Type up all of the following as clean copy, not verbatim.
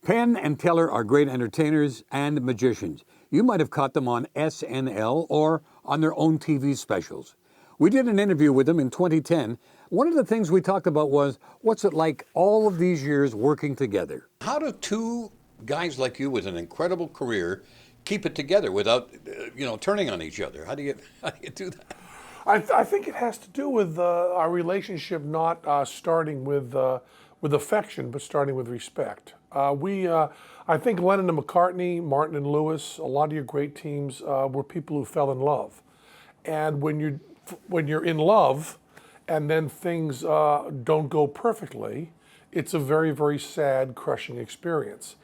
Penn and Teller are great entertainers and magicians. You might have caught them on SNL or on their own TV specials. We did an interview with them in 2010. One of the things we talked about was what's it like all of these years working together? How do two guys like you with an incredible career keep it together without, turning on each other? How do you do that? I think it has to do with our relationship not starting with affection, but starting with respect. I think Lennon and McCartney, Martin and Lewis, a lot of your great teams were people who fell in love. And when you're in love, and then things don't go perfectly, it's a very, very sad, crushing experience.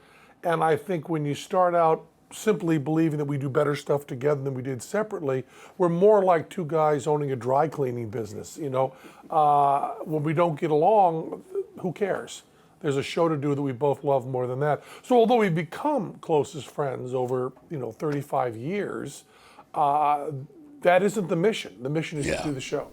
And I think when you start out simply believing that we do better stuff together than we did separately, we're more like two guys owning a dry cleaning business. When we don't get along, who cares? There's a show to do that we both love more than that. So although we've become closest friends over 35 years, that isn't the mission. The mission is to do the show.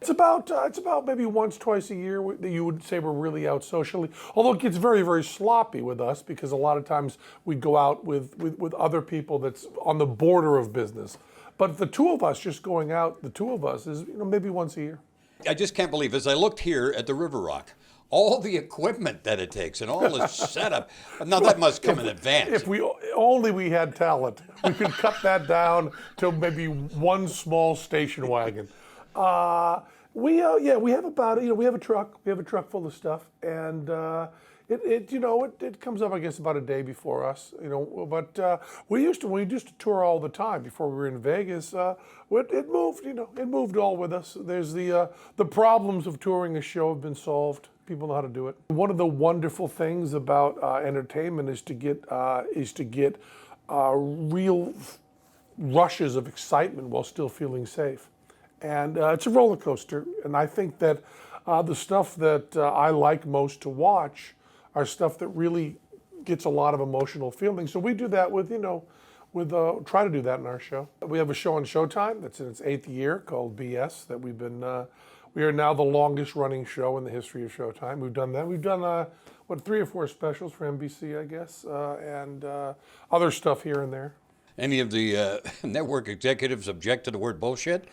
It's about maybe once, twice a year that you would say we're really out socially. Although it gets very, very sloppy with us because a lot of times we go out with other people that's on the border of business. But the two of us just going out, the two of us is maybe once a year. I just can't believe, as I looked here at the River Rock, all the equipment that it takes and all the setup. Now that must come in advance. If we had talent, we could cut that down to maybe one small station wagon. We have about we have a truck full of stuff, and it comes up I guess about a day before us, but we used to tour all the time before we were in Vegas. It moved all with us. There's the problems of touring a show have been solved. People know how to do it. One of the wonderful things about entertainment is to get real rushes of excitement while still feeling safe. And it's a roller coaster. And I think that the stuff that I like most to watch are stuff that really gets a lot of emotional feelings. So we do that try to do that in our show. We have a show on Showtime that's in its 8th year called BS that we are now the longest running show in the history of Showtime. We've done that. We've done 3 or 4 specials for NBC, I guess, and other stuff here and there. Any of the network executives object to the word bullshit?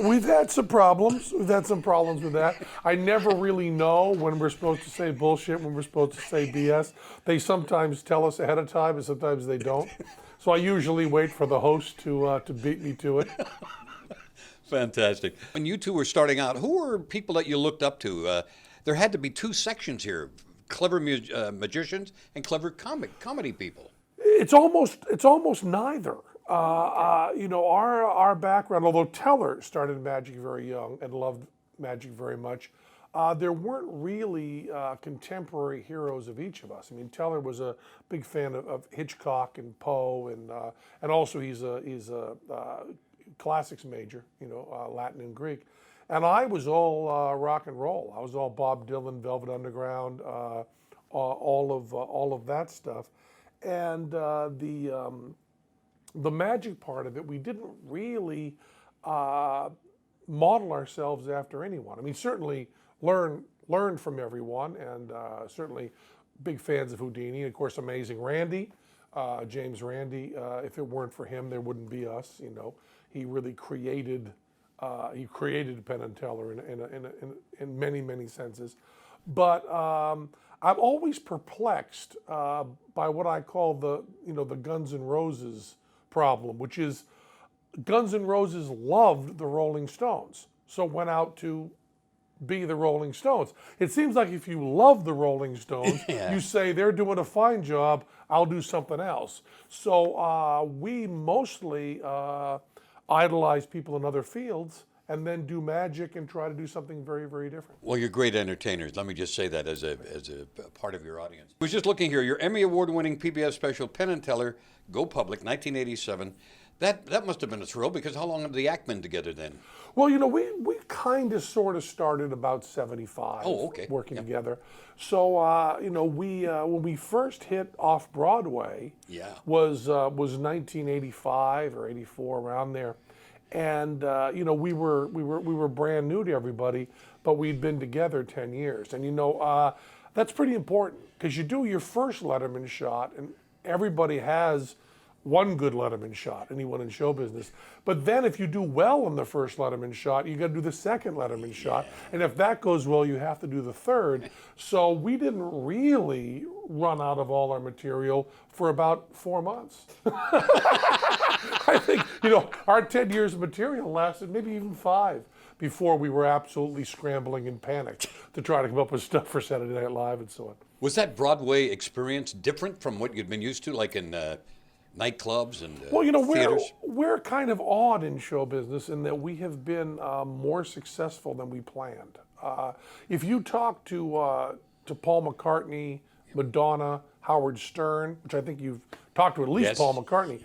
We've had some problems. We've had some problems with that. I never really know when we're supposed to say bullshit, when we're supposed to say BS. They sometimes tell us ahead of time, and sometimes they don't. So I usually wait for the host to beat me to it. Fantastic. When you two were starting out, who were people that you looked up to? There had to be 2 sections here: clever magicians and clever comedy people. It's almost neither. Our background, although Teller started magic very young and loved magic very much, there weren't really contemporary heroes of each of us. I mean, Teller was a big fan of Hitchcock and Poe, and also he's a classics major, Latin and Greek. And I was all rock and roll. I was all Bob Dylan, Velvet Underground, all of that stuff. And the magic part of it, we didn't really model ourselves after anyone. I mean, certainly learn from everyone, and certainly big fans of Houdini. Of course, Amazing Randy, James Randi. If it weren't for him, there wouldn't be us. He really created Penn and Teller in many, many senses. But I'm always perplexed by what I call the Guns N' Roses problem, which is Guns N' Roses loved the Rolling Stones, so went out to be the Rolling Stones. It seems like if you love the Rolling Stones, you say they're doing a fine job, I'll do something else. So we mostly idolize people in other fields and then do magic and try to do something very, very different. Well, you're great entertainers. Let me just say that as a part of your audience. I was just looking here, your Emmy Award-winning PBS special, Penn and Teller, Go Public, 1987. That must have been a thrill, because how long have the act been together then? Well, we kind of sort of started about 75 working together. So, when we first hit off Broadway was 1985 or 84, around there. And we were brand new to everybody, but we'd been together 10 years. And That's pretty important because you do your first Letterman shot, and everybody has one good Letterman shot, anyone in show business. But then if you do well on the first Letterman shot, you got to do the second Letterman shot. And if that goes well, you have to do the third. So we didn't really run out of all our material for about 4 months. I think, our 10 years of material lasted maybe even 5 before we were absolutely scrambling and panicked to try to come up with stuff for Saturday Night Live and so on. Was that Broadway experience different from what you'd been used to, like in nightclubs and theaters? We're kind of odd in show business in that we have been more successful than we planned. If you talk to Paul McCartney, Madonna, Howard Stern, which I think you've talked to at least Yes. Paul McCartney,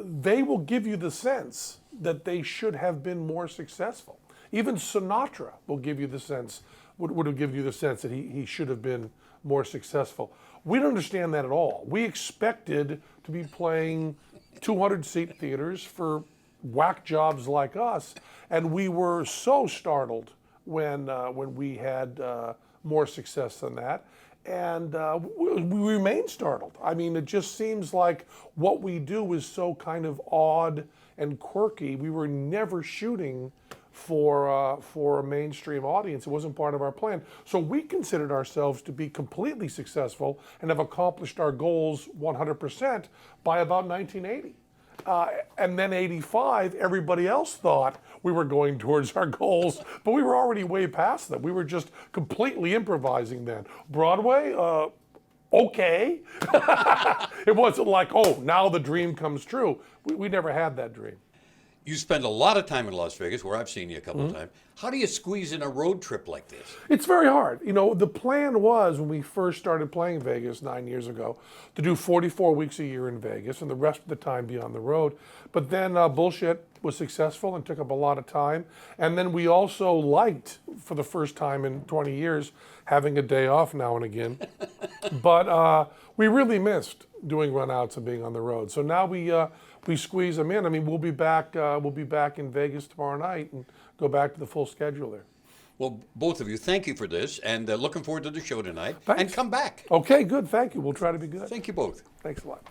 they will give you the sense that they should have been more successful. Even Sinatra will give you the sense, would have given you the sense that he should have been more successful. We don't understand that at all. We expected to be playing 200-seat theaters for whack jobs like us, and we were so startled when we had more success than that. And we remain startled. I mean, it just seems like what we do is so kind of odd and quirky. We were never shooting for a mainstream audience. It wasn't part of our plan. So we considered ourselves to be completely successful and have accomplished our goals 100% by about 1980. And then 85, everybody else thought we were going towards our goals, but we were already way past them. We were just completely improvising then. Broadway, okay. It wasn't like, oh, now the dream comes true. We never had that dream. You spend a lot of time in Las Vegas, where I've seen you a couple of times. How do you squeeze in a road trip like this? It's very hard. The plan was when we first started playing Vegas 9 years ago to do 44 weeks a year in Vegas and the rest of the time be on the road. But then Bullshit was successful and took up a lot of time. And then we also liked, for the first time in 20 years, having a day off now and again. But we really missed doing runouts and being on the road. So now we squeeze them in. I mean, we'll be back in Vegas tomorrow night and go back to the full schedule there. Well, both of you, thank you for this, and looking forward to the show tonight. Thanks. And come back. Okay, good. Thank you. We'll try to be good. Thank you both. Thanks a lot.